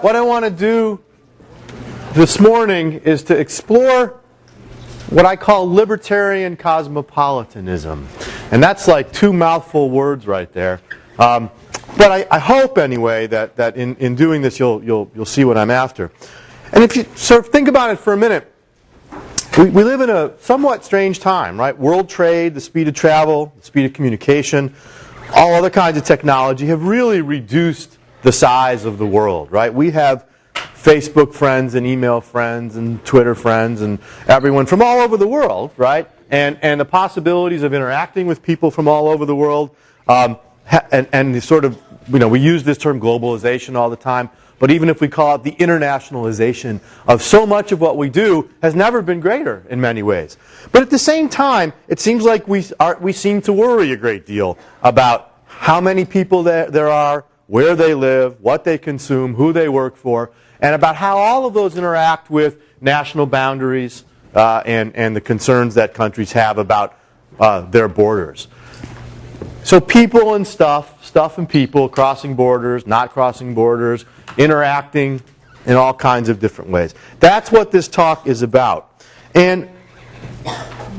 What I want to do this morning is to explore what I call Libertarian Cosmopolitanism. And that's like two mouthful words right there. But I hope anyway that in doing this you'll see what I'm after. And if you sort of think about it for a minute, we live in a somewhat strange time, right? World trade, the speed of travel, the speed of communication, all other kinds of technology have really reduced the size of the world, right? We have Facebook friends and email friends and Twitter friends and everyone from all over the world, right? And the possibilities of interacting with people from all over the world, and the sort of, we use this term globalization all the time, but even if we call it the internationalization of so much of what we do has never been greater in many ways. But at the same time, it seems like we seem to worry a great deal about how many people there are, where they live, what they consume, who they work for, and about how all of those interact with national boundaries and the concerns that countries have about their borders. So people and stuff and people, crossing borders, not crossing borders, interacting in all kinds of different ways. That's what this talk is about. And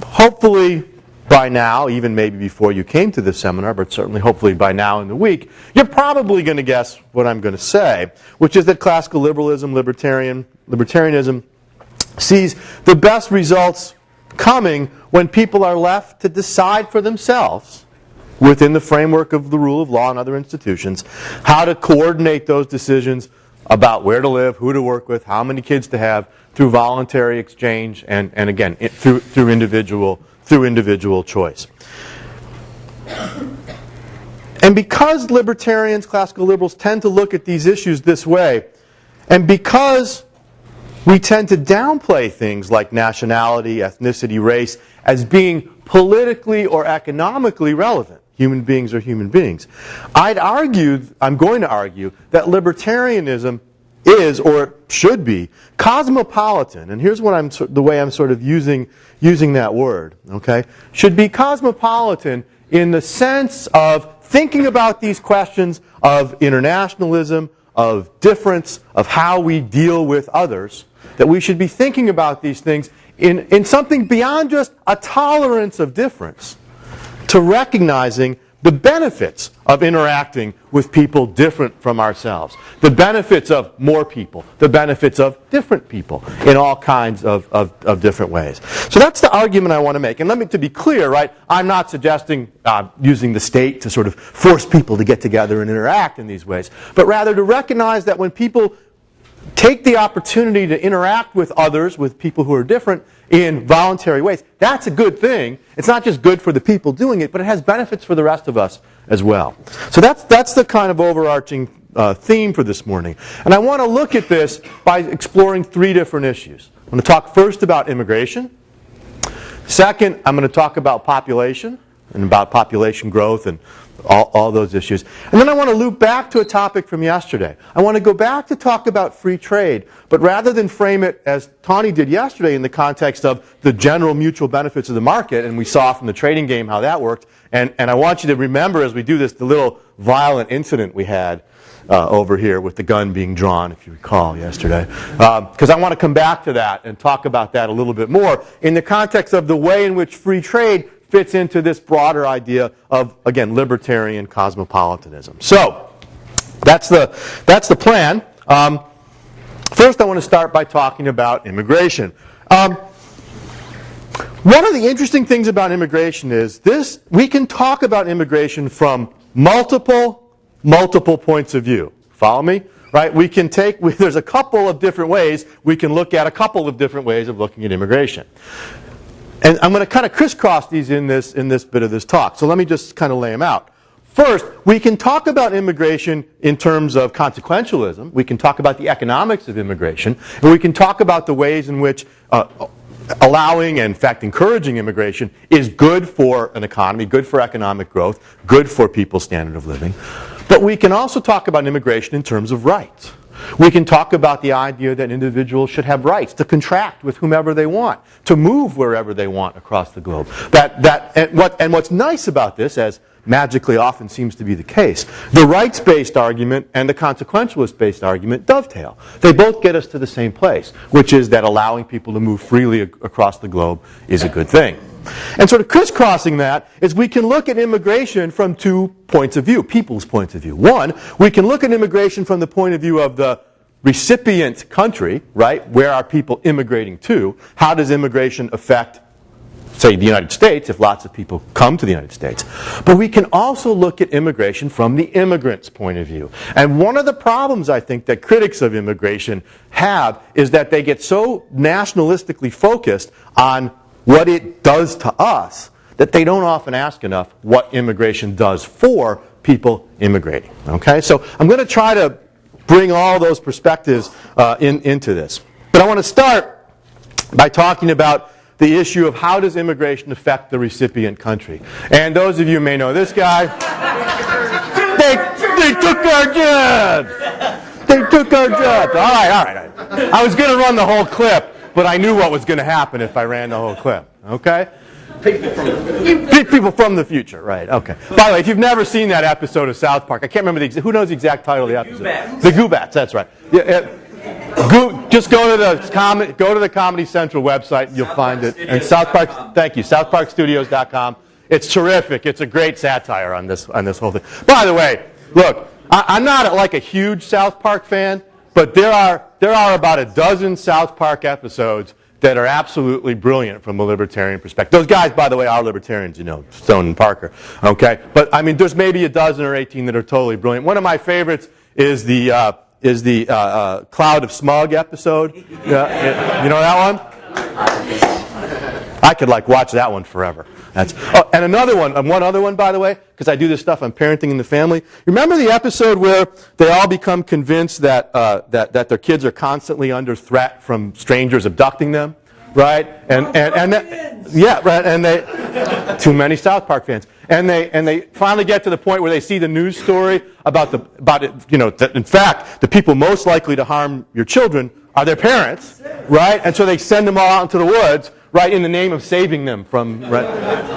hopefully by now, even maybe before you came to this seminar, but certainly hopefully by now in the week, you're probably going to guess what I'm going to say, which is that classical liberalism, libertarianism, sees the best results coming when people are left to decide for themselves, within the framework of the rule of law and other institutions, how to coordinate those decisions about where to live, who to work with, how many kids to have, through voluntary exchange and again, through individual choice. And because libertarians, classical liberals, tend to look at these issues this way, and because we tend to downplay things like nationality, ethnicity, race as being politically or economically relevant, human beings are human beings, I'm going to argue, that libertarianism is, or should be, cosmopolitan. And here's what the way I'm sort of using that word, okay? Should be cosmopolitan in the sense of thinking about these questions of internationalism, of difference, of how we deal with others, that we should be thinking about these things in something beyond just a tolerance of difference, to recognizing the benefits of interacting with people different from ourselves, the benefits of more people, the benefits of different people in all kinds of different ways. So that's the argument I want to make. And to be clear, right, I'm not suggesting using the state to sort of force people to get together and interact in these ways, but rather to recognize that when people take the opportunity to interact with others, with people who are different, in voluntary ways, that's a good thing. It's not just good for the people doing it, but it has benefits for the rest of us as well. So that's the kind of overarching theme for this morning. And I want to look at this by exploring three different issues. I'm going to talk first about immigration. Second, I'm going to talk about population and about population growth and all those issues. And then I want to loop back to a topic from yesterday. I want to go back to talk about free trade, but rather than frame it as Tawny did yesterday in the context of the general mutual benefits of the market, and we saw from the trading game how that worked, and I want you to remember as we do this the little violent incident we had over here with the gun being drawn, if you recall, yesterday. Because I want to come back to that and talk about that a little bit more in the context of the way in which free trade fits into this broader idea of, again, libertarian cosmopolitanism. So, that's the plan. First, I want to start by talking about immigration. One of the interesting things about immigration is we can talk about immigration from multiple points of view. Follow me? Right? There's a couple of different ways we can look at a couple of different ways of looking at immigration. And I'm going to kind of crisscross these in this bit of this talk. So let me just kind of lay them out. First, we can talk about immigration in terms of consequentialism. We can talk about the economics of immigration. And we can talk about the ways in which allowing and, in fact, encouraging immigration is good for an economy, good for economic growth, good for people's standard of living. But we can also talk about immigration in terms of rights. We can talk about the idea that individuals should have rights to contract with whomever they want, to move wherever they want across the globe. And what's nice about this, as magically often seems to be the case. The rights-based argument and the consequentialist-based argument dovetail. They both get us to the same place, which is that allowing people to move freely across the globe is a good thing. And sort of crisscrossing that is we can look at immigration from 2 points of view, people's points of view. One, we can look at immigration from the point of view of the recipient country, right? Where are people immigrating to? How does immigration affect, say, the United States, if lots of people come to the United States? But we can also look at immigration from the immigrant's point of view. And one of the problems, I think, that critics of immigration have is that they get so nationalistically focused on what it does to us that they don't often ask enough what immigration does for people immigrating. Okay? So I'm going to try to bring all those perspectives into this. But I want to start by talking about the issue of how does immigration affect the recipient country. And those of you who may know this guy, they took our jobs. They took our jobs. All right. I was going to run the whole clip, but I knew what was going to happen if I ran the whole clip. Okay? People from the future, right? Okay. By the way, if you've never seen that episode of South Park, I can't remember who knows the exact title of the episode. The Goobats. That's right. Just go to the Comedy Central website. You'll find it. And South Park. Thank you. SouthParkStudios.com. It's terrific. It's a great satire on this whole thing. By the way, look, I'm not like a huge South Park fan, but there are about a dozen South Park episodes that are absolutely brilliant from a libertarian perspective. Those guys, by the way, are libertarians, you know, Stone and Parker. Okay, but I mean, there's maybe a dozen or 18 that are totally brilliant. One of my favorites is the Cloud of Smog episode. You know that one? I could watch that one forever. And another one, one other one, by the way, because I do this stuff on parenting in the family. Remember the episode where they all become convinced that their kids are constantly under threat from strangers abducting them, right? And they too many South Park fans. And they finally get to the point where they see the news story about it, you know, that in fact the people most likely to harm your children are their parents, right? And so they send them all out into the woods, right, in the name of saving them from, right?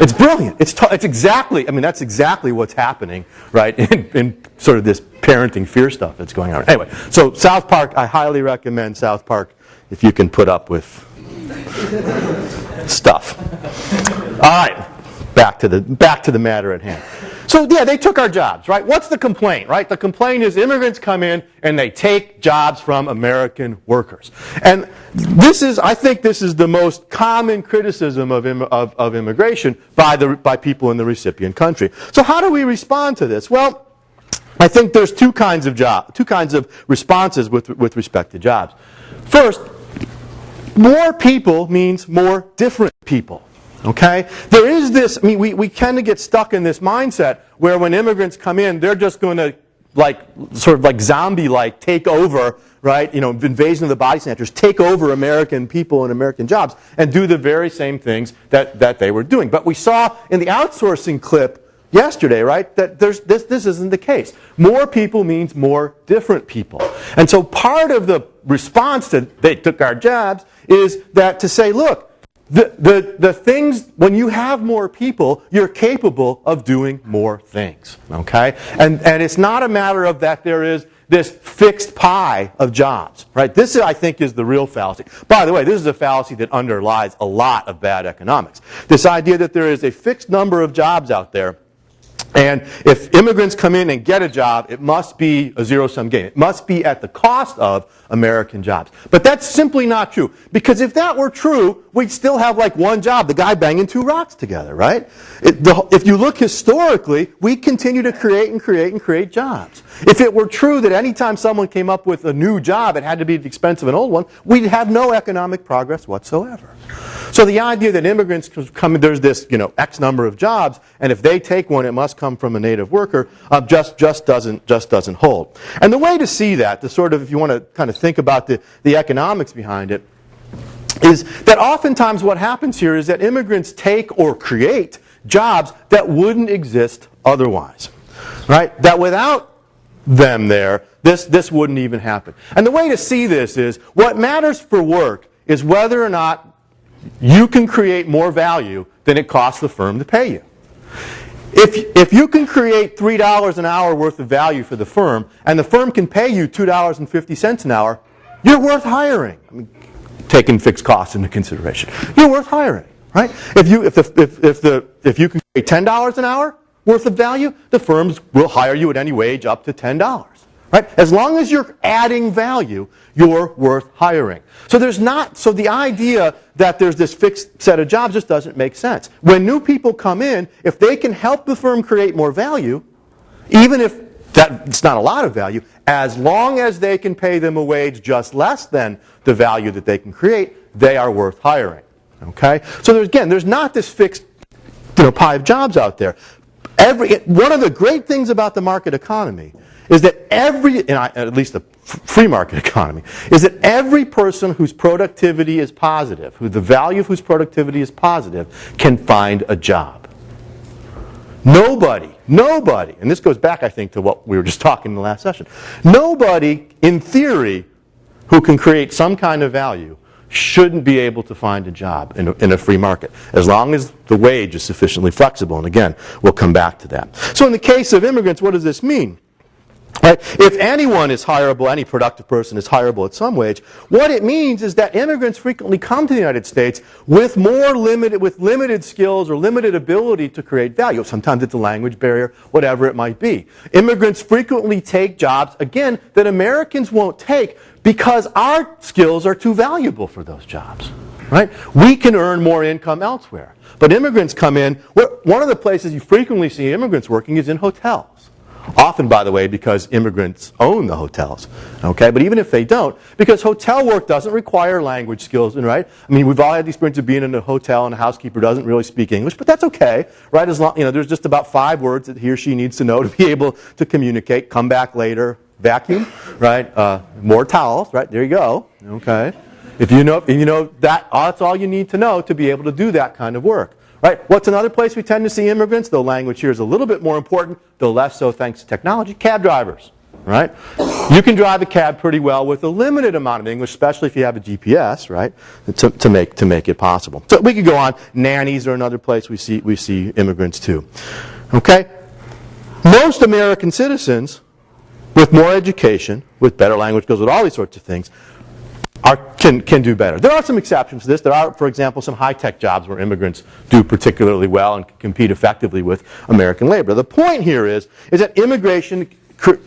It's brilliant. It's exactly, I mean, that's exactly what's happening, right, in sort of this parenting fear stuff that's going on. Anyway, so South Park, I highly recommend South Park if you can put up with stuff. All right, back to the matter at hand. So yeah, they took our jobs, right? What's the complaint, right? The complaint is immigrants come in and they take jobs from American workers. And I think this is the most common criticism of immigration by people in the recipient country. So how do we respond to this? Well, I think there's two kinds of responses with respect to jobs. First, more people means more different people. Okay? There is this, I mean, we tend to get stuck in this mindset where when immigrants come in, they're just going to, sort of zombie-like take over, right? You know, invasion of the body snatchers, take over American people and American jobs and do the very same things that they were doing. But we saw in the outsourcing clip yesterday, right, that this isn't the case. More people means more different people. And so part of the response to they took our jobs is that to say, look, the things, when you have more people, you're capable of doing more things, okay? And it's not a matter of that there is this fixed pie of jobs, right? This, I think, is the real fallacy. By the way, this is a fallacy that underlies a lot of bad economics. This idea that there is a fixed number of jobs out there, and if immigrants come in and get a job, it must be a zero-sum game. It must be at the cost of American jobs. But that's simply not true. Because if that were true, we'd still have one job, the guy banging two rocks together, right? If you look historically, we continue to create jobs. If it were true that any time someone came up with a new job, it had to be at the expense of an old one, we'd have no economic progress whatsoever. So the idea that immigrants come, there's this, X number of jobs, and if they take one, it must come from a native worker, just doesn't hold. And the way to see that, to sort of, if you want to kind of think about the economics behind it, is that oftentimes what happens here is that immigrants take or create jobs that wouldn't exist otherwise, right? That without them there, this wouldn't even happen. And the way to see this is what matters for work is whether or not you can create more value than it costs the firm to pay you. if you can create $3 an hour worth of value for the firm, and the firm can pay you $2.50 an hour, you're worth hiring. I mean, taking fixed costs into consideration, you're worth hiring, right? If you can create $10 an hour worth of value, the firms will hire you at any wage up to $10. Right? As long as you're adding value, you're worth hiring. So the idea that there's this fixed set of jobs just doesn't make sense. When new people come in, if they can help the firm create more value, even if it's not a lot of value, as long as they can pay them a wage just less than the value that they can create, they are worth hiring. Okay? So there's not this fixed pie of jobs out there. One of the great things about the market economy is that at least the free market economy, is that every person whose productivity is positive, the value of whose productivity is positive, can find a job. Nobody, and this goes back, I think, to what we were just talking in the last session, nobody, in theory, who can create some kind of value shouldn't be able to find a job in a free market, as long as the wage is sufficiently flexible. And again, we'll come back to that. So in the case of immigrants, what does this mean? Right? If anyone is hireable, any productive person is hireable at some wage, what it means is that immigrants frequently come to the United States with limited skills or limited ability to create value. Sometimes it's a language barrier, whatever it might be. Immigrants frequently take jobs, again, that Americans won't take because our skills are too valuable for those jobs. Right? We can earn more income elsewhere. But immigrants come in, one of the places you frequently see immigrants working is in hotels. Often, by the way, because immigrants own the hotels. Okay? But even if they don't, because hotel work doesn't require language skills, right? I mean, we've all had the experience of being in a hotel and a housekeeper doesn't really speak English, but that's okay, right? As long, there's just about 5 words that he or she needs to know to be able to communicate. Come back later, vacuum, right? More towels, right? There you go. Okay? If you know that, that's all you need to know to be able to do that kind of work. Right? What's another place we tend to see immigrants? Though language here is a little bit more important, though less so thanks to technology. Cab drivers. Right? You can drive a cab pretty well with a limited amount of English, especially if you have a GPS, right? To make it possible. So we could go on. Nannies are another place we see immigrants too. Okay? Most American citizens, with more education, with better language skills, with all these sorts of things, can do better. There are some exceptions to this. There are, for example, some high-tech jobs where immigrants do particularly well and can compete effectively with American labor. The point here is that immigration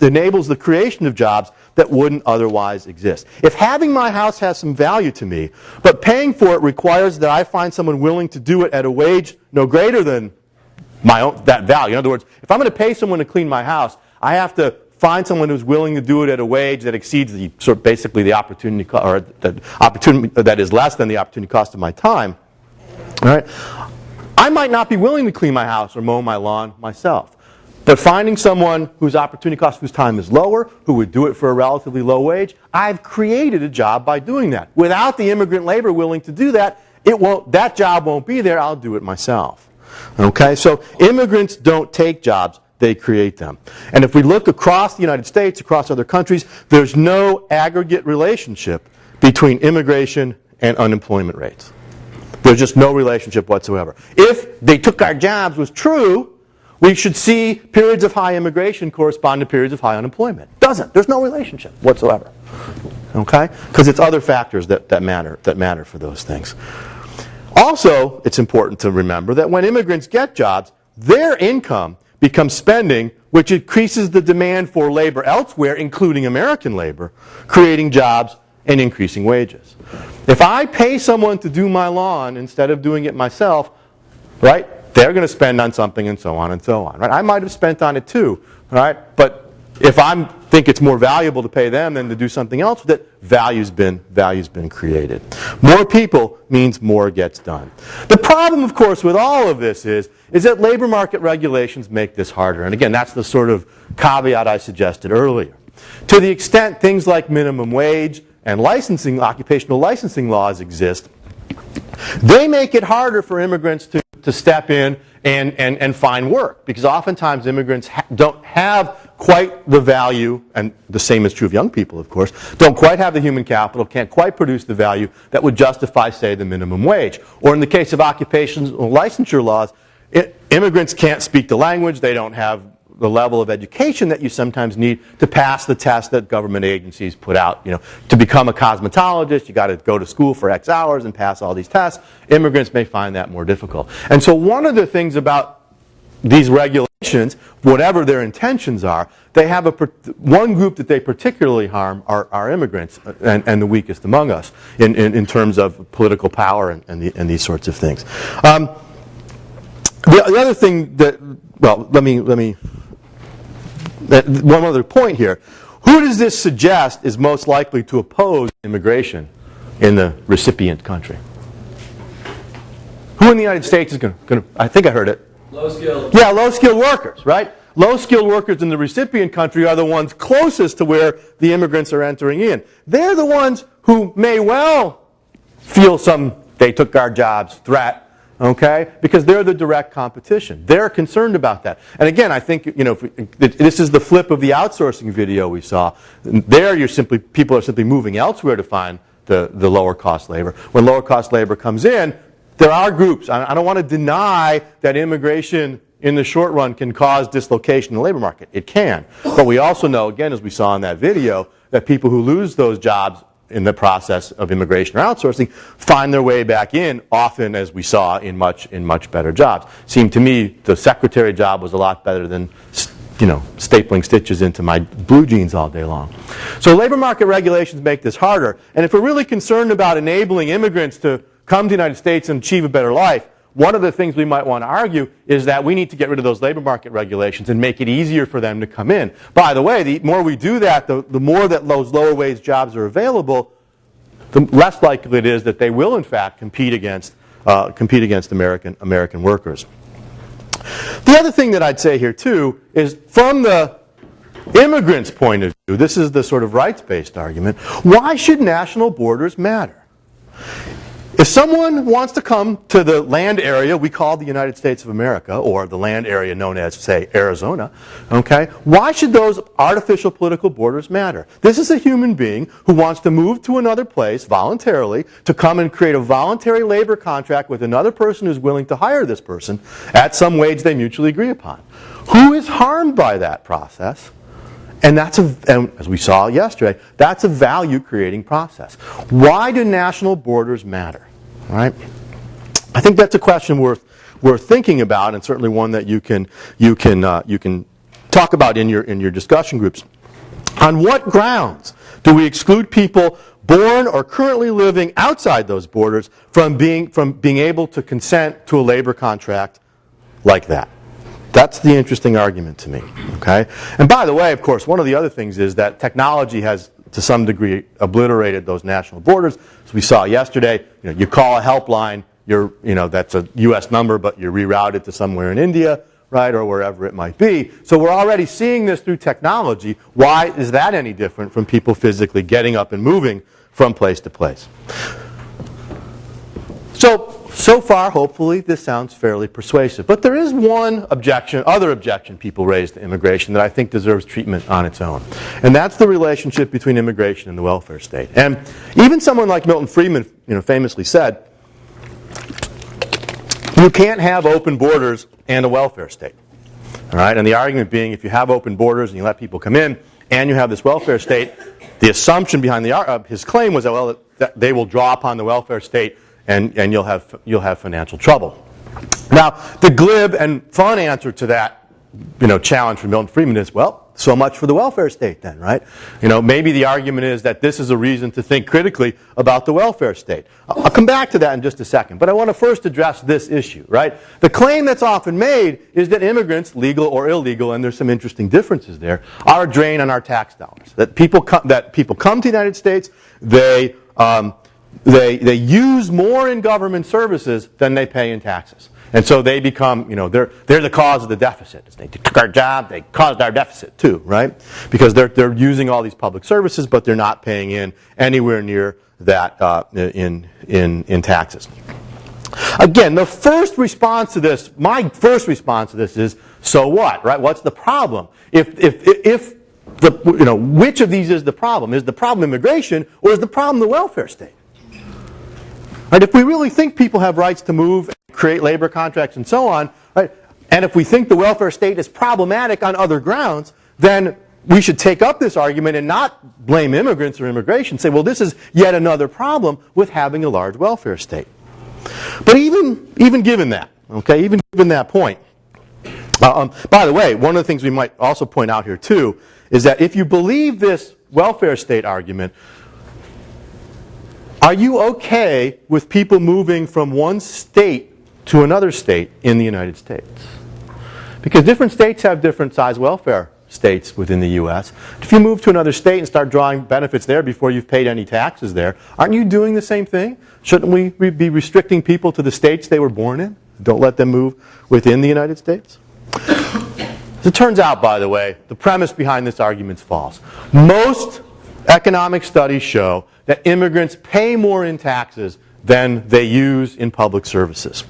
enables the creation of jobs that wouldn't otherwise exist. If having my house has some value to me, but paying for it requires that I find someone willing to do it at a wage no greater than that value. In other words, if I'm going to pay someone to clean my house, I have to find someone who's willing to do it at a wage that exceeds basically the opportunity, or the opportunity that is less than the opportunity cost of my time. All right? I might not be willing to clean my house or mow my lawn myself. But finding someone whose opportunity cost, whose time is lower, who would do it for a relatively low wage, I've created a job by doing that. Without the immigrant labor willing to do that, that job won't be there. I'll do it myself. Okay? So immigrants don't take jobs. They create them. And if we look across the United States, across other countries, there's no aggregate relationship between immigration and unemployment rates. There's just no relationship whatsoever. If they took our jobs was true, we should see periods of high immigration correspond to periods of high unemployment. Doesn't. There's no relationship whatsoever. Okay? Because it's other factors that matter for those things. Also, it's important to remember that when immigrants get jobs, their income becomes spending, which increases the demand for labor elsewhere, including American labor, creating jobs and increasing wages. If I pay someone to do my lawn instead of doing it myself, right, they're going to spend on something and so on and so on. Right? I might have spent on it too, right? But if I think it's more valuable to pay them than to do something else with it, value's been created. More people means more gets done. The problem, of course, with all of this is that labor market regulations make this harder. And again, that's the sort of caveat I suggested earlier. To the extent things like minimum wage and occupational licensing laws exist, they make it harder for immigrants to step in and find work. Because oftentimes immigrants don't have quite the value, and the same is true of young people, of course, don't quite have the human capital, can't quite produce the value that would justify, say, the minimum wage. Or in the case of occupational licensure laws, immigrants can't speak the language. They don't have the level of education that you sometimes need to pass the test that government agencies put out. You know, to become a cosmetologist, you got to go to school for X hours and pass all these tests. Immigrants may find that more difficult. And so one of the things about these regulations, whatever their intentions are, they have one group that they particularly harm are immigrants and the weakest among us in terms of political power and these sorts of things. The other thing that, well, let me one other point here. Who does this suggest is most likely to oppose immigration in the recipient country? Who in the United States is going to, I think I heard it. Low-skilled. Yeah, low-skilled workers, right? Low-skilled workers in the recipient country are the ones closest to where the immigrants are entering in. They're the ones who may well feel some, they took our jobs, threat. Okay? Because they're the direct competition. They're concerned about that. And again, I think, you know, this is the flip of the outsourcing video we saw. There, people are simply moving elsewhere to find the lower cost labor. When lower cost labor comes in, there are groups. I don't want to deny that immigration in the short run can cause dislocation in the labor market. It can. But we also know, again, as we saw in that video, that people who lose those jobs in the process of immigration or outsourcing find their way back in, often, as we saw, in much better jobs. Seemed to me the secretary job was a lot better than, you know, stapling stitches into my blue jeans all day long. So labor market regulations make this harder. And if we're really concerned about enabling immigrants to come to the United States and achieve a better life, one of the things we might want to argue is that we need to get rid of those labor market regulations and make it easier for them to come in. By the way, the more we do that, the more that those lower wage jobs are available, the less likely it is that they will, in fact, compete against American workers. The other thing that I'd say here, too, is from the immigrants' point of view, this is the sort of rights-based argument, why should national borders matter? If someone wants to come to the land area we call the United States of America, or the land area known as, say, Arizona, okay, why should those artificial political borders matter? This is a human being who wants to move to another place voluntarily to come and create a voluntary labor contract with another person who's willing to hire this person at some wage they mutually agree upon. Who is harmed by that process? And and as we saw yesterday, that's a value-creating process. Why do national borders matter? All right? I think that's a question worth thinking about, and certainly one that you can talk about in your discussion groups. On what grounds do we exclude people born or currently living outside those borders from being able to consent to a labor contract like that? That's the interesting argument to me, okay? And by the way, of course, one of the other things is that technology has, to some degree, obliterated those national borders. As we saw yesterday, you call a helpline, that's a U.S. number, but you're rerouted to somewhere in India, right, or wherever it might be. So we're already seeing this through technology. Why is that any different from people physically getting up and moving from place to place? So far, hopefully, this sounds fairly persuasive. But there is one other objection people raise to immigration that I think deserves treatment on its own. And that's the relationship between immigration and the welfare state. And even someone like Milton Friedman, famously said, you can't have open borders and a welfare state. All right? And the argument being, if you have open borders and you let people come in, and you have this welfare state, the assumption behind his claim was that they will draw upon the welfare state and you'll have financial trouble. Now, the glib and fun answer to that, challenge from Milton Friedman is, well, so much for the welfare state then, right? Maybe the argument is that this is a reason to think critically about the welfare state. I'll come back to that in just a second, but I want to first address this issue, right? The claim that's often made is that immigrants, legal or illegal, and there's some interesting differences there, are a drain on our tax dollars. That people come to the United States, they use more in government services than they pay in taxes. And so they become, they're the cause of the deficit. They took our job, they caused our deficit too, right? Because they're using all these public services, but they're not paying in anywhere near that in taxes. Again, my first response to this is, so what, right? What's the problem? If which of these is the problem? Is the problem immigration, or is the problem the welfare state? Right, if we really think people have rights to move, create labor contracts, and so on, right, And if we think the welfare state is problematic on other grounds, then we should take up this argument and not blame immigrants or immigration. Say, well, this is yet another problem with having a large welfare state. But even given that, okay, even given that point, by the way, one of the things we might also point out here too is that if you believe this welfare state argument, are you okay with people moving from one state to another state in the United States? Because different states have different size welfare states within the U.S. If you move to another state and start drawing benefits there before you've paid any taxes there, aren't you doing the same thing? Shouldn't we be restricting people to the states they were born in? Don't let them move within the United States? As it turns out, by the way, the premise behind this argument is false. Most economic studies show that immigrants pay more in taxes than they use in public services.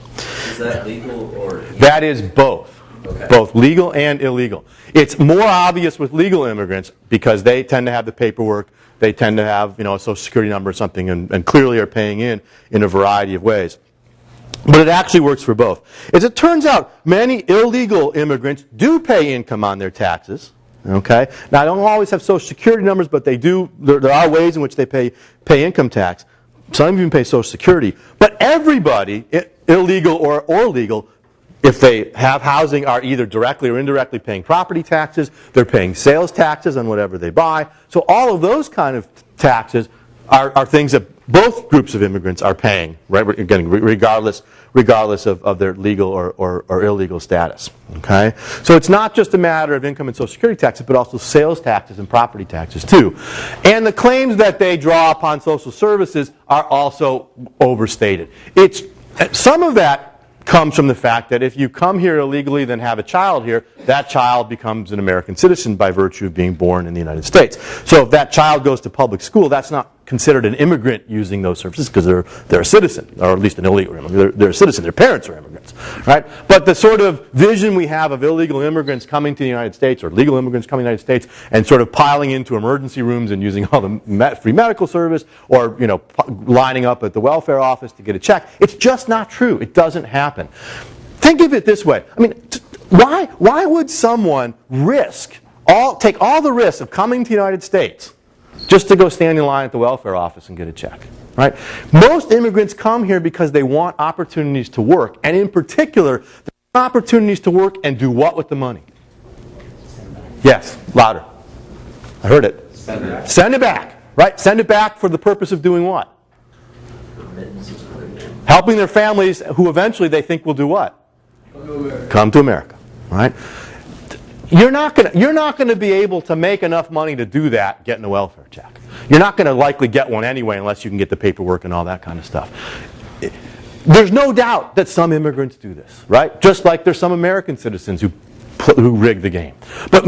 Is that legal or? That is both. Okay. Both legal and illegal. It's more obvious with legal immigrants because they tend to have the paperwork, they tend to have, a social security number or something, and clearly are paying in a variety of ways. But it actually works for both. As it turns out, many illegal immigrants do pay income on their taxes. Okay? Now, I don't always have social security numbers, but they do. There are ways in which they pay income tax. Some even pay social security. But everybody, illegal or legal, if they have housing, are either directly or indirectly paying property taxes. They're paying sales taxes on whatever they buy. So all of those kind of taxes are things that both groups of immigrants are paying, right? Again, regardless of their legal or illegal status. Okay? So it's not just a matter of income and social security taxes, but also sales taxes and property taxes too. And the claims that they draw upon social services are also overstated. Some of that comes from the fact that if you come here illegally then have a child here, that child becomes an American citizen by virtue of being born in the United States. So if that child goes to public school, that's not considered an immigrant using those services because they're a citizen, or at least an illegal immigrant. They're a citizen. Their parents are immigrants, right? But the sort of vision we have of illegal immigrants coming to the United States or legal immigrants coming to the United States and sort of piling into emergency rooms and using all the free medical service or lining up at the welfare office to get a check, it's just not true. It doesn't happen. Think of it this way. I mean, why would someone take all the risks of coming to the United States just to go stand in line at the welfare office and get a check, right? Most immigrants come here because they want opportunities to work, and in particular, they want opportunities to work and do what with the money? Yes, louder. I heard it. Send it back, right? Send it back for the purpose of doing what? Helping their families who eventually they think will do what? Come to America, right? You're not going to be able to make enough money to do that getting a welfare check. You're not going to likely get one anyway unless you can get the paperwork and all that kind of stuff. There's no doubt that some immigrants do this, right? Just like there's some American citizens who rig the game. But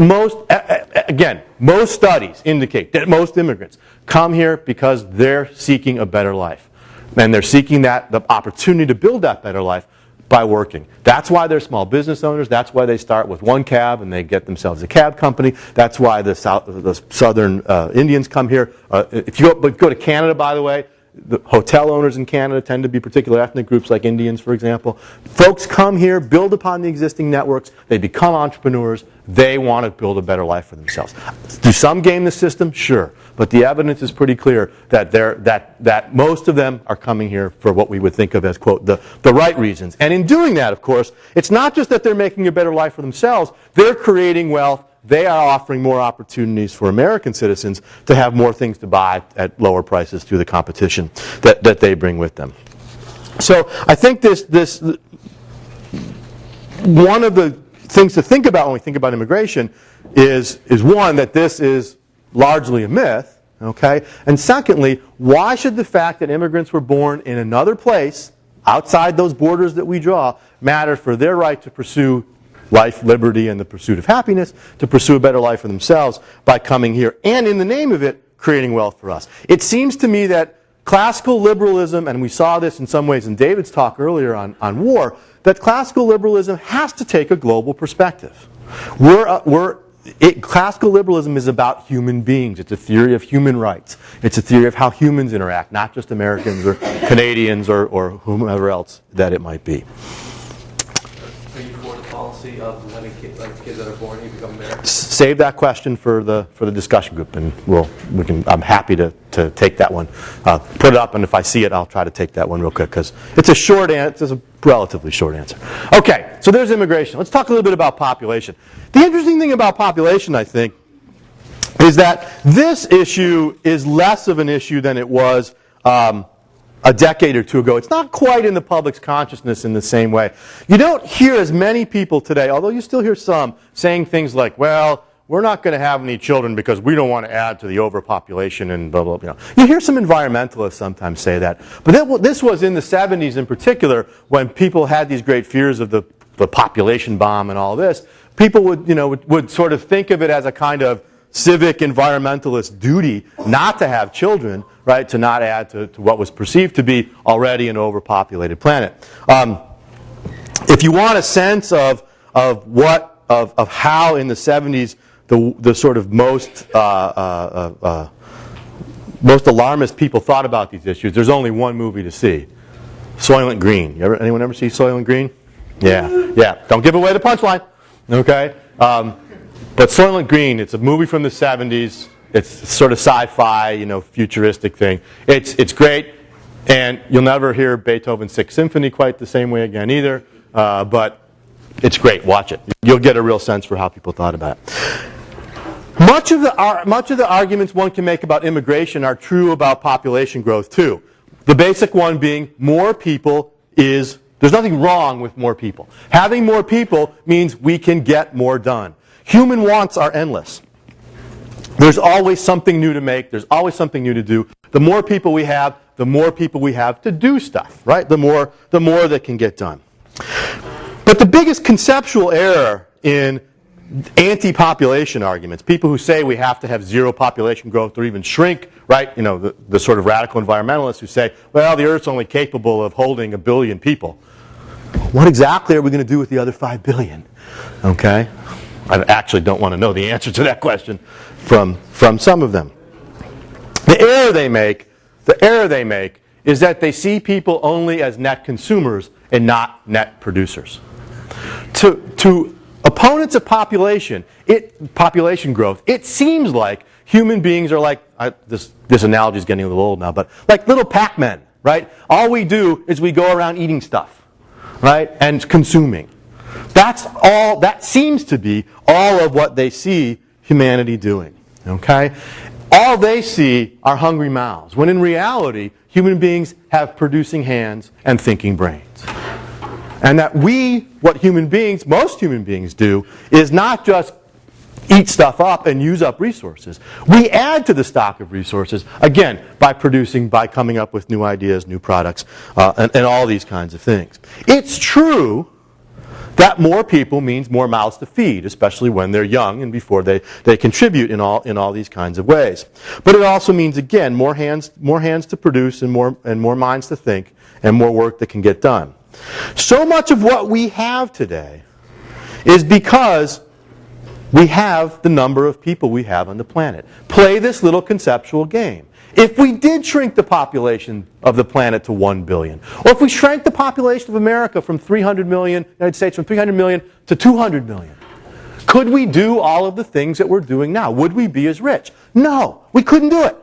most studies indicate that most immigrants come here because they're seeking a better life. And they're seeking the opportunity to build that better life by working. That's why they're small business owners. That's why they start with one cab and they get themselves a cab company. That's why the southern Indians come here. If you go to Canada, by the way, the hotel owners in Canada tend to be particular ethnic groups like Indians, for example. Folks come here, build upon the existing networks. They become entrepreneurs. They want to build a better life for themselves. Do some game the system? Sure. But the evidence is pretty clear that most of them are coming here for what we would think of as, quote, the right reasons. And in doing that, of course, it's not just that they're making a better life for themselves. They're creating wealth. They are offering more opportunities for American citizens to have more things to buy at lower prices through the competition that they bring with them. So I think this one of the things to think about when we think about immigration is one, that this is largely a myth, okay? And secondly, why should the fact that immigrants were born in another place outside those borders that we draw matter for their right to pursue life, liberty, and the pursuit of happiness, to pursue a better life for themselves by coming here, and in the name of it, creating wealth for us? It seems to me that classical liberalism, and we saw this in some ways in David's talk earlier on war, that classical liberalism has to take a global perspective. Classical liberalism is about human beings. It's a theory of human rights. It's a theory of how humans interact, not just Americans or Canadians or whomever else that it might be. Are you for the policy policy of letting kids that are born here become Americans? Save that question for the discussion group, and I'm happy to take that one. Put it up, and if I see it, I'll try to take that one real quick because it's a short answer. It's a relatively short answer. Okay, so there's immigration. Let's talk a little bit about population. The interesting thing about population, I think, is that this issue is less of an issue than it was a decade or two ago. It's not quite in the public's consciousness in the same way. You don't hear as many people today, although you still hear some, saying things like, well, we're not going to have any children because we don't want to add to the overpopulation and blah, blah, blah. You hear some environmentalists sometimes say that. But this was in the 70s in particular when people had these great fears of the population bomb and all this. People would sort of think of it as a kind of civic environmentalist duty not to have children, right, to not add to what was perceived to be already an overpopulated planet. If you want a sense of how in the 70s the sort of most alarmist people thought about these issues, there's only one movie to see, Soylent Green. Anyone ever see Soylent Green? Yeah. Don't give away the punchline, okay? But Soylent Green, it's a movie from the 70s. It's sort of sci-fi, futuristic thing. It's great, and you'll never hear Beethoven's Sixth Symphony quite the same way again either. But it's great. Watch it. You'll get a real sense for how people thought about it. Much of the arguments one can make about immigration are true about population growth too. The basic one being more people there's nothing wrong with more people. Having more people means we can get more done. Human wants are endless. There's always something new to make. There's always something new to do. The more people we have, the more people we have to do stuff, right? The more that can get done. But the biggest conceptual error in anti-population arguments, people who say we have to have zero population growth or even shrink, right? The sort of radical environmentalists who say, well, the Earth's only capable of holding 1 billion people. What exactly are we going to do with the other 5 billion? Okay? I actually don't want to know the answer to that question from some of them. The error they make is that they see people only as net consumers and not net producers. To opponents of population growth, it seems like human beings are like, this analogy is getting a little old now, but like little Pac-Men, right? All we do is we go around eating stuff, right, and consuming. That seems to be all of what they see humanity doing, okay? All they see are hungry mouths, when in reality, human beings have producing hands and thinking brains. And that what most human beings do, is not just eat stuff up and use up resources. We add to the stock of resources, again, by coming up with new ideas, new products, and all these kinds of things. It's true that more people means more mouths to feed, especially when they're young and before they contribute in all these kinds of ways. But it also means, again, more hands to produce and more minds to think and more work that can get done. So much of what we have today is because we have the number of people we have on the planet. Play this little conceptual game. If we did shrink the population of the planet to 1 billion, or if we shrank the population of America from 300 million, United States from 300 million to 200 million, could we do all of the things that we're doing now? Would we be as rich? No, we couldn't do it.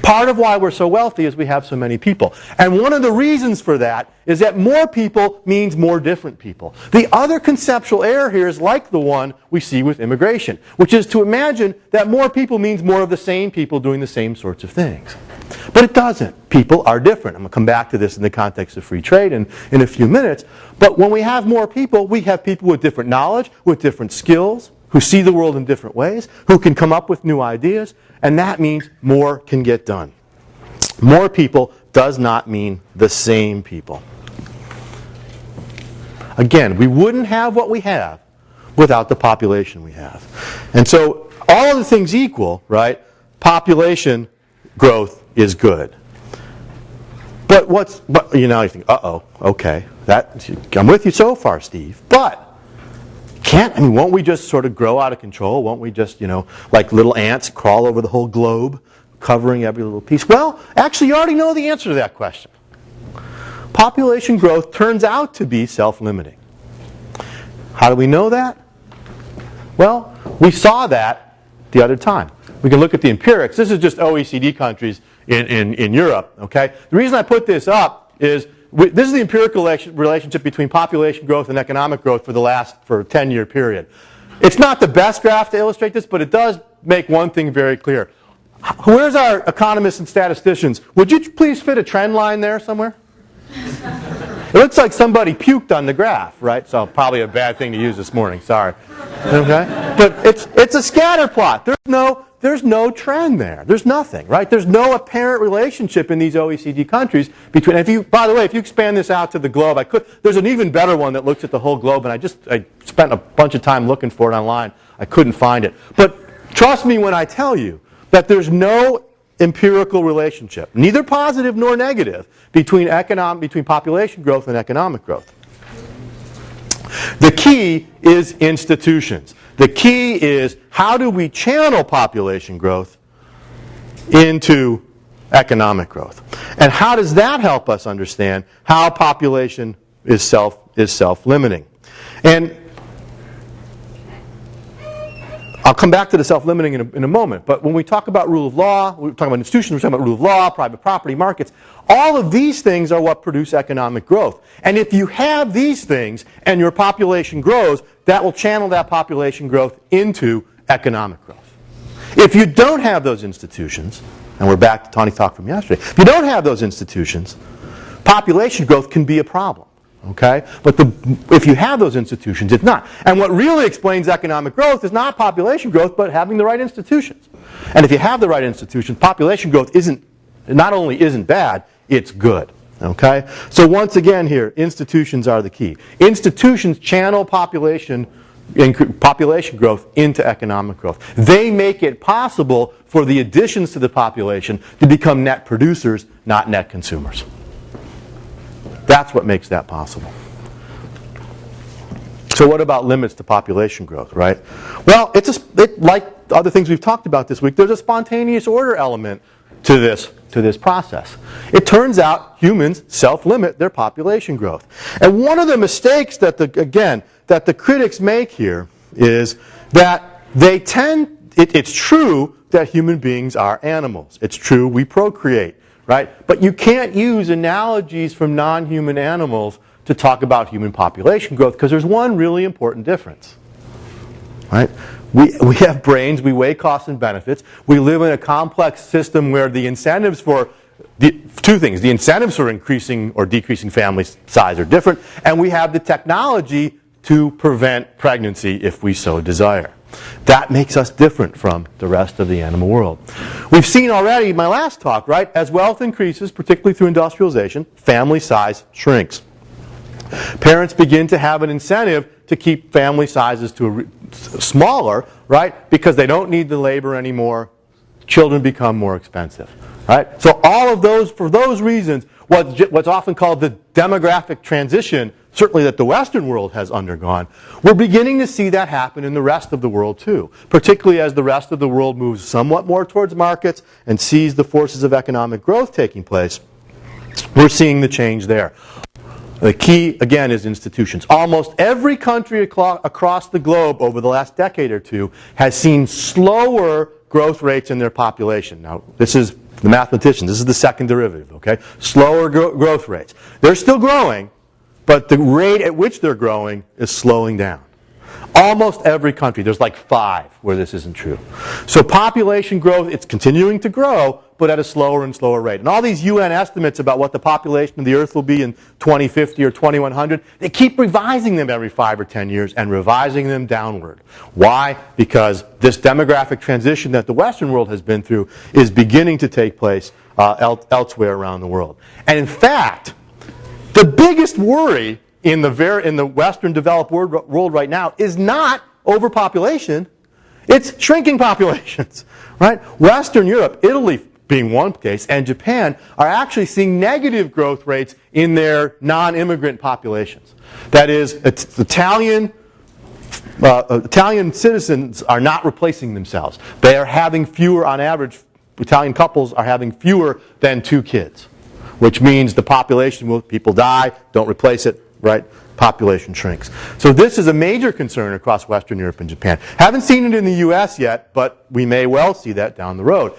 Part of why we're so wealthy is we have so many people. And one of the reasons for that is that more people means more different people. The other conceptual error here is like the one we see with immigration, which is to imagine that more people means more of the same people doing the same sorts of things. But it doesn't. People are different. I'm going to come back to this in the context of free trade in a few minutes. But when we have more people, we have people with different knowledge, with different skills, who see the world in different ways, who can come up with new ideas, and that means more can get done. More people does not mean the same people. Again, we wouldn't have what we have without the population we have. And so, all of the things equal, right, population growth is good. But you think, okay, I'm with you so far, Steve, but won't we just sort of grow out of control? Won't we just, like little ants crawl over the whole globe, covering every little piece? Well, actually, you already know the answer to that question. Population growth turns out to be self-limiting. How do we know that? Well, we saw that the other time. We can look at the empirics. This is just OECD countries in Europe. Okay. The reason I put this up is this is the empirical relationship between population growth and economic growth for a 10-year period. It's not the best graph to illustrate this, but it does make one thing very clear. Where's our economists and statisticians? Would you please fit a trend line there somewhere? It looks like somebody puked on the graph, right? So probably a bad thing to use this morning. Sorry. Okay? But it's a scatter plot. There's no trend there. There's nothing, right? There's no apparent relationship in these OECD countries between. By the way, if you expand this out to the globe, there's an even better one that looks at the whole globe, and I spent a bunch of time looking for it online. I couldn't find it. But trust me when I tell you that there's no empirical relationship, neither positive nor negative, between population growth and economic growth. The key is institutions. The key is how do we channel population growth into economic growth? And how does that help us understand how population is self-limiting? And I'll come back to the self-limiting in a moment, but when we talk about rule of law, we're talking about institutions, we're talking about rule of law, private property, markets, all of these things are what produce economic growth. And if you have these things and your population grows, that will channel that population growth into economic growth. If you don't have those institutions, and we're back to Tawny talk from yesterday, if you don't have those institutions, population growth can be a problem. Okay? But if you have those institutions, it's not. And what really explains economic growth is not population growth, but having the right institutions. And if you have the right institutions, population growth not only isn't bad, it's good. Okay? So once again here, institutions are the key. Institutions channel population growth into economic growth. They make it possible for the additions to the population to become net producers, not net consumers. That's what makes that possible. So what about limits to population growth, right? Well, like other things we've talked about this week, there's a spontaneous order element to this process. It turns out humans self-limit their population growth. And one of the mistakes that the critics make here is that it's true that human beings are animals. It's true we procreate. Right? But you can't use analogies from non-human animals to talk about human population growth because there's one really important difference. Right? We have brains, we weigh costs and benefits. We live in a complex system where the incentives for two things. The incentives for increasing or decreasing family size are different, and we have the technology to prevent pregnancy if we so desire. That makes us different from the rest of the animal world. We've seen already in my last talk, right, as wealth increases, particularly through industrialization, family size shrinks. Parents begin to have an incentive to keep family sizes smaller, right, because they don't need the labor anymore. Children become more expensive. Right? So all of those, for those reasons, what's often called the demographic transition, certainly that the Western world has undergone, we're beginning to see that happen in the rest of the world too, particularly as the rest of the world moves somewhat more towards markets and sees the forces of economic growth taking place. We're seeing the change there. The key, again, is institutions. Almost every country across the globe over the last decade or two has seen slower growth rates in their population. Now, this is the mathematicians. This is the second derivative, okay? Slower growth rates. They're still growing, but the rate at which they're growing is slowing down. Almost every country, there's like 5 where this isn't true. So population growth, it's continuing to grow, but at a slower and slower rate. And all these UN estimates about what the population of the Earth will be in 2050 or 2100, they keep revising them every 5 or 10 years and revising them downward. Why? Because this demographic transition that the Western world has been through is beginning to take place elsewhere around the world. And in fact, the biggest worry in the Western developed world right now is not overpopulation, it's shrinking populations. Right? Western Europe, Italy being one case, and Japan are actually seeing negative growth rates in their non-immigrant populations. That is, Italian citizens are not replacing themselves. They are having fewer, on average, Italian couples are having fewer than 2 kids, which means the population will, people die, don't replace it, right? Population shrinks. So this is a major concern across Western Europe and Japan. Haven't seen it in the US yet, but we may well see that down the road.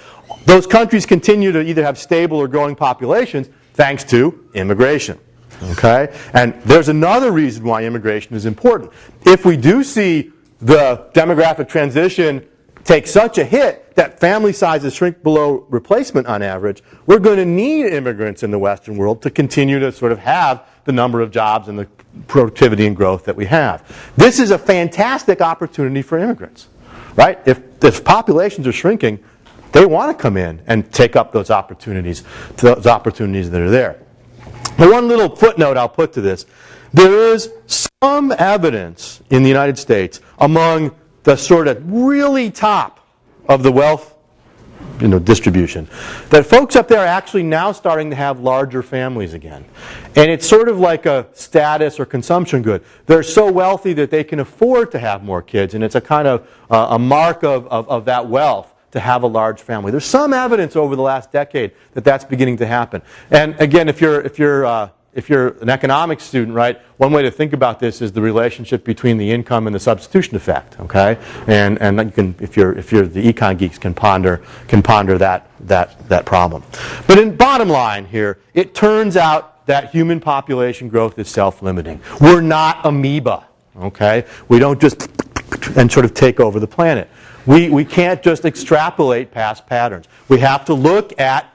Those countries continue to either have stable or growing populations thanks to immigration. Okay? And there's another reason why immigration is important. If we do see the demographic transition take such a hit that family sizes shrink below replacement on average, we're going to need immigrants in the Western world to continue to sort of have the number of jobs and the productivity and growth that we have. This is a fantastic opportunity for immigrants, right? If populations are shrinking, they want to come in and take up those opportunities that are there. But one little footnote I'll put to this. There is some evidence in the United States among the sort of really top of the wealth distribution that folks up there are actually now starting to have larger families again. And it's sort of like a status or consumption good. They're so wealthy that they can afford to have more kids, and it's a kind of a mark of that wealth to have a large family. There's some evidence over the last decade that that's beginning to happen. And again, if you're an economics student, right, one way to think about this is the relationship between the income and the substitution effect. Okay, and you can, if you're the econ geeks, can ponder that problem. But in bottom line here, it turns out that human population growth is self-limiting. We're not amoeba. Okay, we don't just and sort of take over the planet. We can't just extrapolate past patterns. We have to look at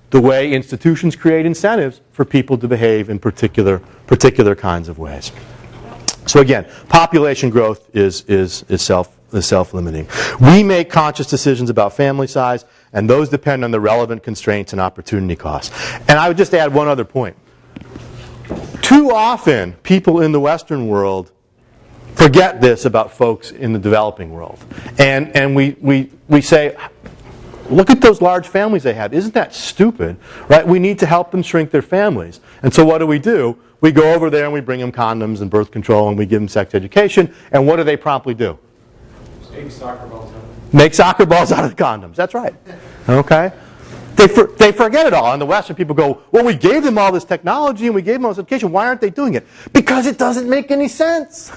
the way institutions create incentives for people to behave in particular kinds of ways. So again, population growth is self-limiting. We make conscious decisions about family size, and those depend on the relevant constraints and opportunity costs. And I would just add one other point. Too often, people in the Western world forget this about folks in the developing world. And we say, look at those large families they have. Isn't that stupid? Right? We need to help them shrink their families. And so what do? We go over there and we bring them condoms and birth control and we give them sex education. And what do they promptly do? Make soccer balls out of it. Make soccer balls out of the condoms. That's right. Okay? They forget it all. And the Western people go, well, we gave them all this technology and we gave them all this education. Why aren't they doing it? Because it doesn't make any sense.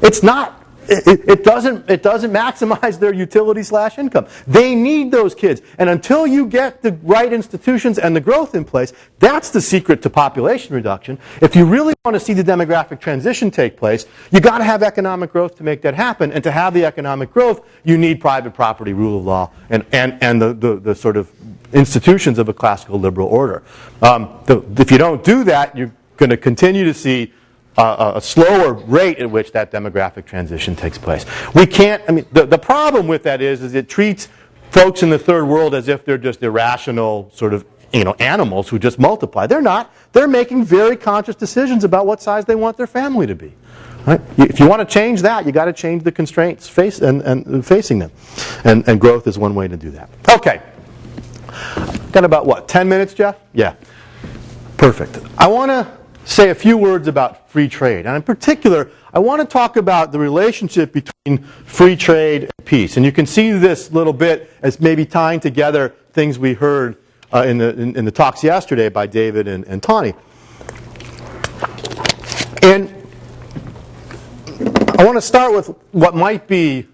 It's not. It doesn't maximize their utility/income. They need those kids. And until you get the right institutions and the growth in place, that's the secret to population reduction. If you really want to see the demographic transition take place, you got to have economic growth to make that happen. And to have the economic growth, you need private property, rule of law, and the sort of institutions of a classical liberal order. If you don't do that, you're going to continue to see a slower rate at which that demographic transition takes place. We can't, the problem with that is it treats folks in the third world as if they're just irrational sort of, animals who just multiply. They're not. They're making very conscious decisions about what size they want their family to be. Right? If you want to change that, you got to change the constraints facing them. And growth is one way to do that. Okay. Got about 10 minutes, Jeff? Yeah. Perfect. I want to say a few words about free trade. And in particular, I want to talk about the relationship between free trade and peace. And you can see this little bit as maybe tying together things we heard in the talks yesterday by David and Tawny. And I want to start with what might be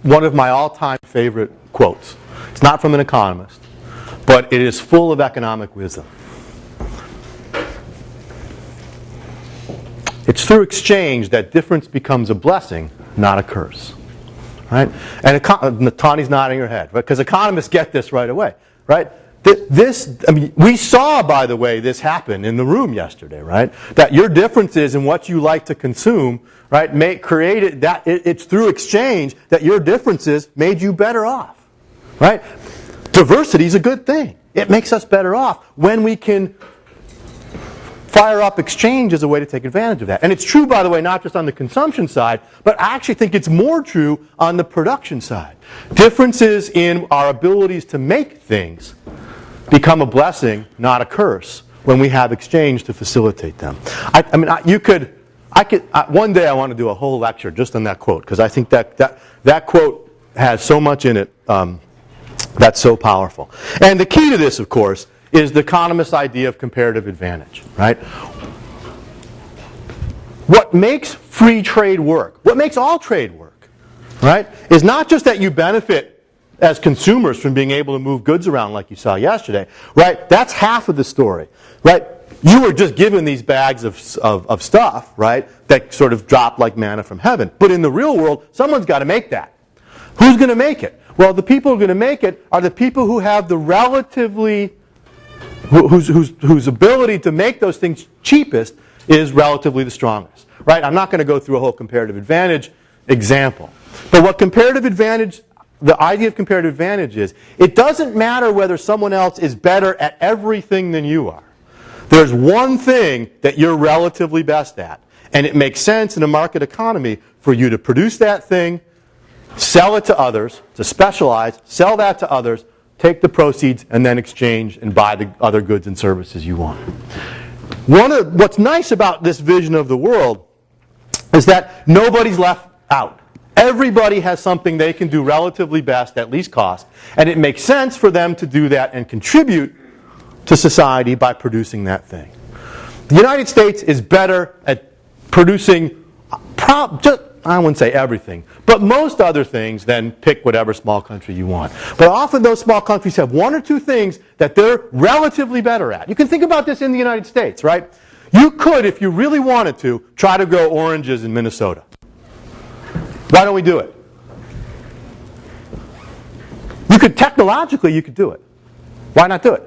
one of my all-time favorite quotes. It's not from an economist, but it is full of economic wisdom. It's through exchange that difference becomes a blessing, not a curse. Right? And Tawny's nodding her head, because economists get this right away. Right? We saw, by the way, this happen in the room yesterday. Right? That your differences in what you like to consume, right, it's through exchange that your differences made you better off. Right? Diversity is a good thing. It makes us better off when we can fire up exchange as a way to take advantage of that. And it's true, by the way, not just on the consumption side, but I actually think it's more true on the production side. Differences in our abilities to make things become a blessing, not a curse, when we have exchange to facilitate them. One day I want to do a whole lecture just on that quote, because I think that quote has so much in it that's so powerful. And the key to this, of course, is the economist's idea of comparative advantage, right? what makes free trade work, what makes all trade work, right, is not just that you benefit as consumers from being able to move goods around like you saw yesterday, right? That's half of the story, right? You were just given these bags of stuff, right, that sort of dropped like manna from heaven. But in the real world, someone's got to make that. Who's going to make it? Well, the people who are going to make it are the people who have the relatively, whose ability to make those things cheapest is relatively the strongest, right? I'm not going to go through a whole comparative advantage example. But what comparative advantage, the idea of comparative advantage is, it doesn't matter whether someone else is better at everything than you are. There's one thing that you're relatively best at, and it makes sense in a market economy for you to produce that thing, sell it to others, to specialize, sell that to others, take the proceeds, and then exchange and buy the other goods and services you want. What's nice about this vision of the world is that nobody's left out. Everybody has something they can do relatively best at least cost, and it makes sense for them to do that and contribute to society by producing that thing. The United States is better at producing, I wouldn't say everything, but most other things than pick whatever small country you want. But often those small countries have one or two things that they're relatively better at. You can think about this in the United States, right? You could, if you really wanted to, try to grow oranges in Minnesota. Why don't we do it? Technologically, you could do it. Why not do it?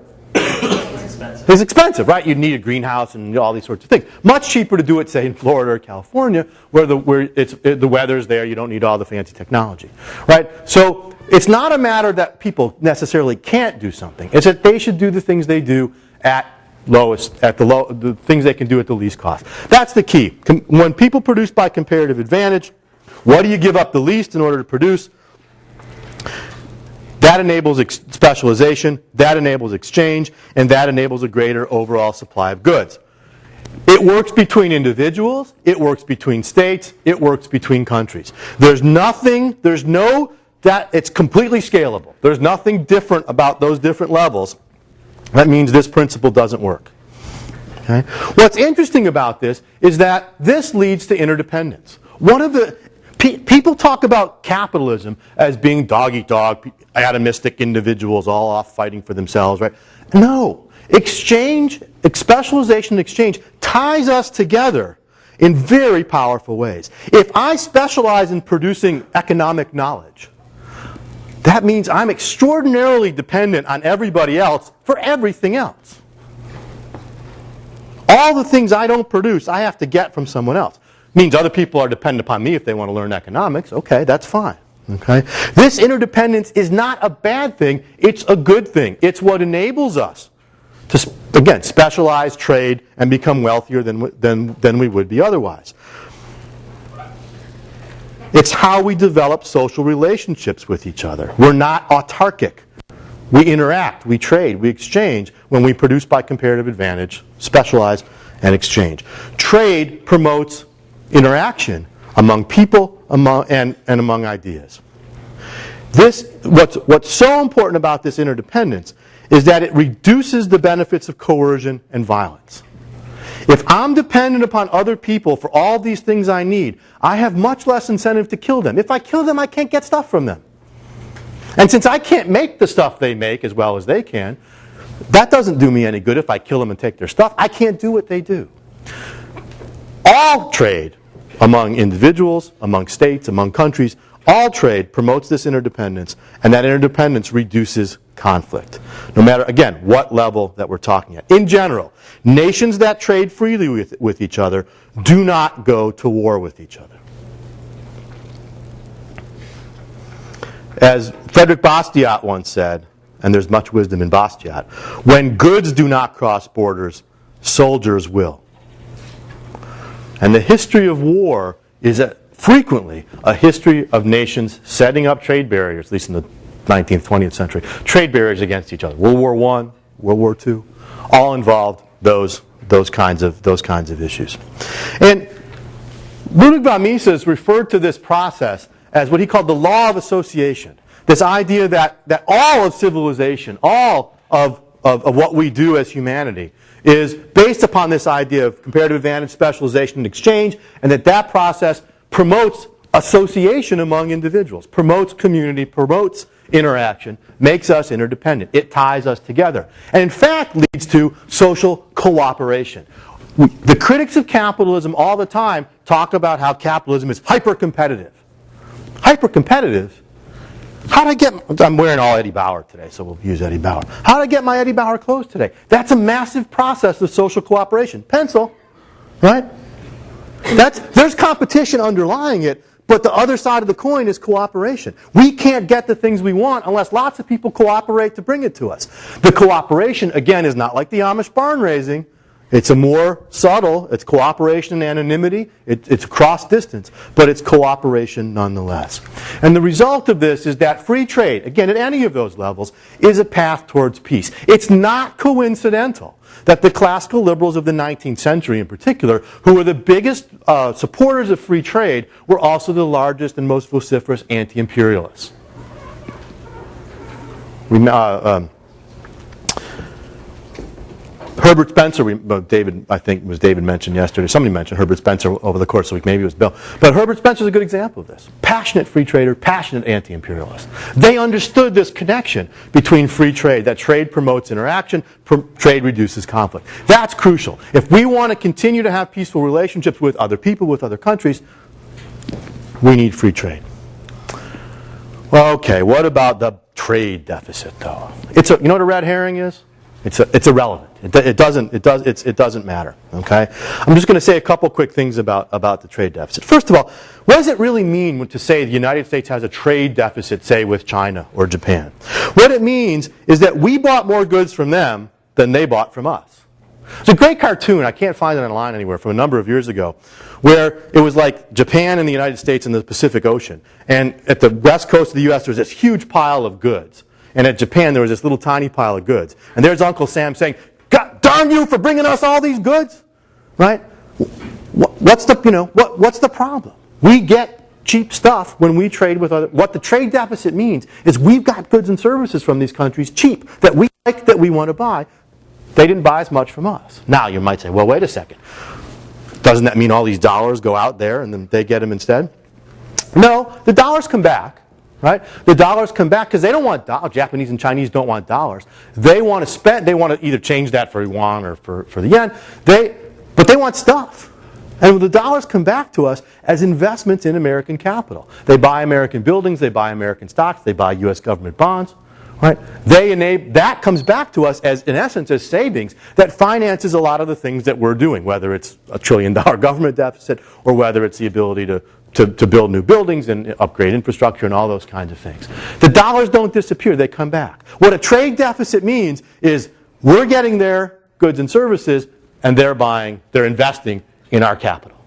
It's expensive, right? You'd need a greenhouse and all these sorts of things. Much cheaper to do it, say, in Florida or California, where the weather's there. You don't need all the fancy technology, right? So it's not a matter that people necessarily can't do something. It's that they should do the things they do at the things they can do at the least cost. That's the key. When people produce by comparative advantage, what do you give up the least in order to produce? That enables specialization, that enables exchange, and that enables a greater overall supply of goods. It works between individuals, it works between states, it works between countries. It's completely scalable. There's nothing different about those different levels. That means this principle doesn't work. Okay? What's interesting about this is that this leads to interdependence. People talk about capitalism as being dog-eat-dog, atomistic individuals all off fighting for themselves, right? No. Specialization and exchange ties us together in very powerful ways. If I specialize in producing economic knowledge, that means I'm extraordinarily dependent on everybody else for everything else. All the things I don't produce, I have to get from someone else. Means other people are dependent upon me if they want to learn economics. Okay, that's fine. Okay? This interdependence is not a bad thing. It's a good thing. It's what enables us to, again, specialize, trade, and become wealthier than we would be otherwise. It's how we develop social relationships with each other. We're not autarkic. We interact, we trade, we exchange when we produce by comparative advantage, specialize, and exchange. Trade promotes interaction among people and among ideas. What's so important about this interdependence is that it reduces the benefits of coercion and violence. If I'm dependent upon other people for all these things I need, I have much less incentive to kill them. If I kill them, I can't get stuff from them. And since I can't make the stuff they make as well as they can, that doesn't do me any good if I kill them and take their stuff. I can't do what they do. All trade among individuals, among states, among countries, all trade promotes this interdependence, and that interdependence reduces conflict, no matter, again, what level that we're talking at. In general, nations that trade freely with each other do not go to war with each other. As Frederick Bastiat once said, and there's much wisdom in Bastiat, when goods do not cross borders, soldiers will. And the history of war is frequently a history of nations setting up trade barriers, at least in the 19th, 20th century, trade barriers against each other. World War I, World War II, all involved those kinds of issues. And Ludwig von Mises referred to this process as what he called the law of association. This idea that all of civilization, all of of what we do as humanity is based upon this idea of comparative advantage, specialization, and exchange, and that process promotes association among individuals, promotes community, promotes interaction, makes us interdependent. It ties us together. And in fact leads to social cooperation. The critics of capitalism all the time talk about how capitalism is hyper-competitive. Hyper-competitive? How did I get... I'm wearing all Eddie Bauer today, so we'll use Eddie Bauer. How did I get my Eddie Bauer clothes today? That's a massive process of social cooperation. Pencil, right? There's competition underlying it, but the other side of the coin is cooperation. We can't get the things we want unless lots of people cooperate to bring it to us. The cooperation, again, is not like the Amish barn raising. It's a more subtle, it's cooperation and anonymity, it's cross distance, but it's cooperation nonetheless. And the result of this is that free trade, again at any of those levels, is a path towards peace. It's not coincidental that the classical liberals of the 19th century in particular, who were the biggest supporters of free trade, were also the largest and most vociferous anti-imperialists. Herbert Spencer, I think it was David mentioned yesterday. Somebody mentioned Herbert Spencer over the course of the week. Maybe it was Bill. But Herbert Spencer is a good example of this. Passionate free trader, passionate anti-imperialist. They understood this connection between free trade, that trade promotes interaction, trade reduces conflict. That's crucial. If we want to continue to have peaceful relationships with other people, with other countries, we need free trade. Well, okay, what about the trade deficit, though? You know what a red herring is? It's irrelevant. It doesn't matter. Okay. I'm just going to say a couple quick things about the trade deficit. First of all, what does it really mean to say the United States has a trade deficit, say, with China or Japan? What it means is that we bought more goods from them than they bought from us. It's a great cartoon. I can't find it online anywhere from a number of years ago, where it was like Japan and the United States in the Pacific Ocean, and at the west coast of the U.S. there's this huge pile of goods. And at Japan, there was this little tiny pile of goods. And there's Uncle Sam saying, God darn you for bringing us all these goods, right? What's the problem? We get cheap stuff when we trade with other. What the trade deficit means is we've got goods and services from these countries cheap that we like, that we want to buy. They didn't buy as much from us. Now you might say, well, wait a second. Doesn't that mean all these dollars go out there and then they get them instead? No, the dollars come back. Right? The dollars come back because they don't want dollars. Japanese and Chinese don't want dollars. They want to spend. They want to either change that for yuan or for the yen. But they want stuff. And the dollars come back to us as investments in American capital. They buy American buildings. They buy American stocks. They buy U.S. government bonds. Right? That comes back to us as, in essence, as savings that finances a lot of the things that we're doing, whether it's a $1 trillion government deficit or whether it's the ability to build new buildings and upgrade infrastructure and all those kinds of things. The dollars don't disappear, they come back. What a trade deficit means is we're getting their goods and services and they're investing in our capital.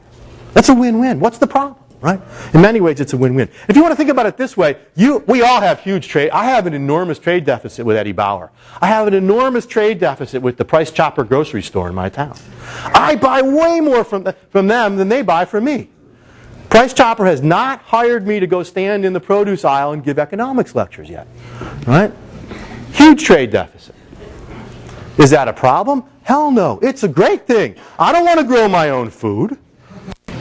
That's a win-win. What's the problem, right? In many ways it's a win-win. If you want to think about it this way, we all have huge trade. I have an enormous trade deficit with Eddie Bauer. I have an enormous trade deficit with the Price Chopper grocery store in my town. I buy way more from them than they buy from me. Price Chopper has not hired me to go stand in the produce aisle and give economics lectures yet. Right? Huge trade deficit. Is that a problem? Hell no. It's a great thing. I don't want to grow my own food.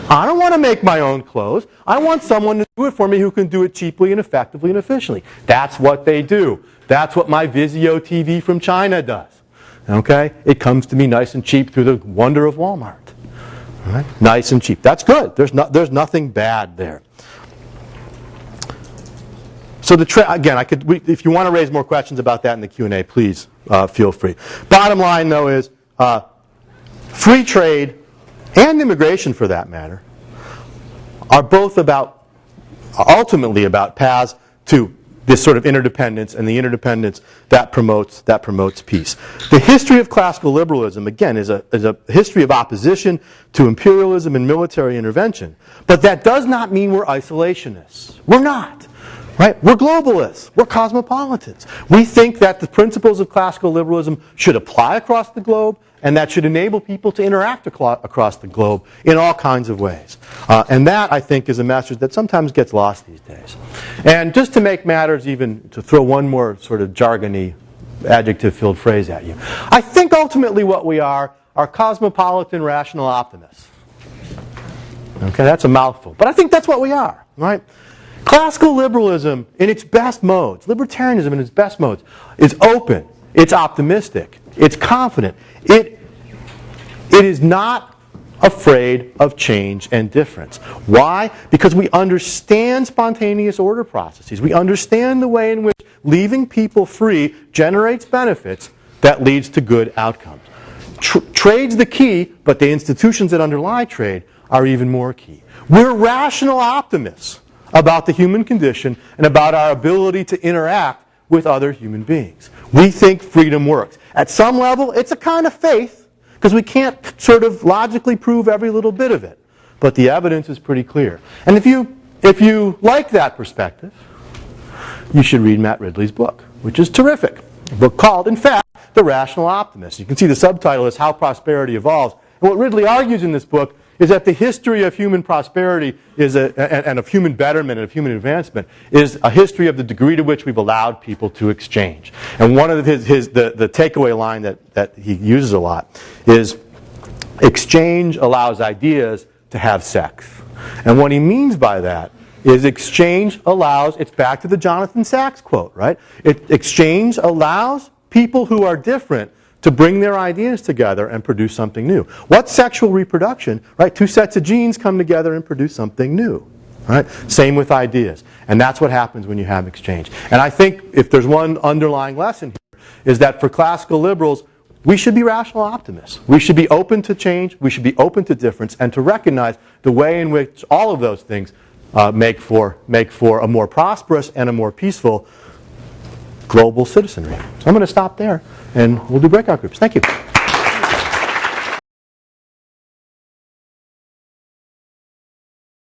I don't want to make my own clothes. I want someone to do it for me who can do it cheaply and effectively and efficiently. That's what they do. That's what my Vizio TV from China does. Okay? It comes to me nice and cheap through the wonder of Walmart. Right? Nice and cheap. That's good. There's nothing bad there. So again, if you want to raise more questions about that in the Q&A, please feel free. Bottom line, though, is free trade and immigration, for that matter, are both ultimately about paths to this sort of interdependence, and the interdependence that promotes peace. The history of classical liberalism, again, is a history of opposition to imperialism and military intervention. But that does not mean we're isolationists. We're not. Right? We're globalists. We're cosmopolitans. We think that the principles of classical liberalism should apply across the globe, and that should enable people to interact across the globe in all kinds of ways. And that, I think, is a message that sometimes gets lost these days. And just to make matters even, to throw one more sort of jargony adjective-filled phrase at you. I think ultimately what we are cosmopolitan rational optimists. Okay, that's a mouthful. But I think that's what we are, right? Classical liberalism in its best modes, libertarianism in its best modes, is open, it's optimistic, it's confident. It is not afraid of change and difference. Why? Because we understand spontaneous order processes. We understand the way in which leaving people free generates benefits that leads to good outcomes. Trade's the key, but the institutions that underlie trade are even more key. We're rational optimists about the human condition and about our ability to interact with other human beings. We think freedom works. At some level, it's a kind of faith, because we can't sort of logically prove every little bit of it. But the evidence is pretty clear. And if you like that perspective, you should read Matt Ridley's book, which is terrific. A book called, in fact, The Rational Optimist. You can see the subtitle is How Prosperity Evolves. And what Ridley argues in this book is that the history of human prosperity and of human betterment and of human advancement is a history of the degree to which we've allowed people to exchange. And one of the takeaway line that he uses a lot is, exchange allows ideas to have sex. And what he means by that is exchange allows, it's back to the Jonathan Sachs quote, right? Exchange allows people who are different to bring their ideas together and produce something new. What's sexual reproduction? Right? Two sets of genes come together and produce something new. Right? Same with ideas. And that's what happens when you have exchange. And I think if there's one underlying lesson here, is that for classical liberals, we should be rational optimists. We should be open to change, we should be open to difference, and to recognize the way in which all of those things make for a more prosperous and a more peaceful global citizenry. So I'm going to stop there, and we'll do breakout groups. Thank you.